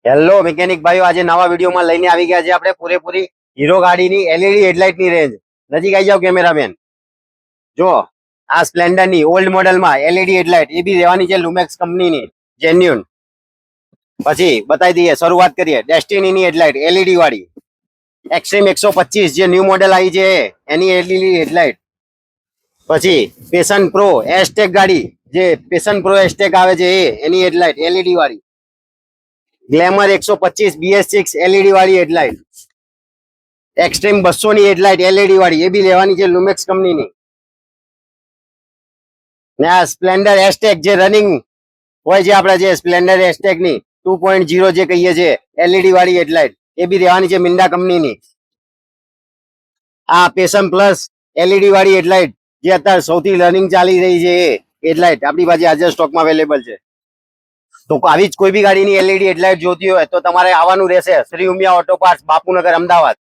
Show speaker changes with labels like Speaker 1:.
Speaker 1: Hello mechanic ભાઈઓ, આજે નવા વિડીયોમાં લઈને આવી ગયા છે આપણે પૂરેપૂરી હીરો ગાડીની એલઈડી હેડલાઇટ ની રેન્જ. નજીક આવી જાવ કેમેરામેન. જો આ સ્પ્લેન્ડર ની ઓલ્ડ મોડેલમાં એલઈડી હેડલાઇટ એ બી રહેવાની છે લુમેક્સ કંપનીની જેન્યુન. પછી બતાવી દઈએ, શરૂઆત કરીએ. ડેસ્ટિનીની હેડલાઇટ એલઈડી વાળી એક્સ્ટ્રીમ 125 જે ન્યૂ મોડેલ આવી છે એની એલઈડી હેડલાઇટ. પછી પેશન પ્રો એસ્ટેક ગાડી, જે પેશન પ્રો એસ્ટેક આવે છે એની હેડલાઇટ એલઈડી વાળી. ગ્લેમર 125 BS6 એલઈડી વાળી હેડલાઇટ. એક્સ્ટ્રીમ 200 ની હેડલાઇટ એલઈડી વાળી, એ બી લેવાની છે લુમેક્સ કંપનીની. ને આ સ્પ્લેન્ડર એસ્ટેક જે રનિંગ હોય છે આપણે, જે સ્પ્લેન્ડર એસ્ટેક ની 2.0 જે કહીએ છીએ એલઈડી વાળી હેડલાઇટ, એ બી લેવાની છે મિન્ડા કંપનીની. આ પેશન પ્લસ એલઈડી વાળી હેડલાઇટ જે અત્યારે સૌથી રનિંગ ચાલી રહી છે એ હેડલાઇટ આપણી પાસે આજે સ્ટોકમાં અવેલેબલ છે. તો આવી જ કોઈ બી ગાડીની એલઈડી હેડલાઇટ જોતી હોય તો તમારે આવવાનું રહેશે શ્રી ઉમિયા ઓટો પાર્ટ્સ, બાપુનગર, અમદાવાદ.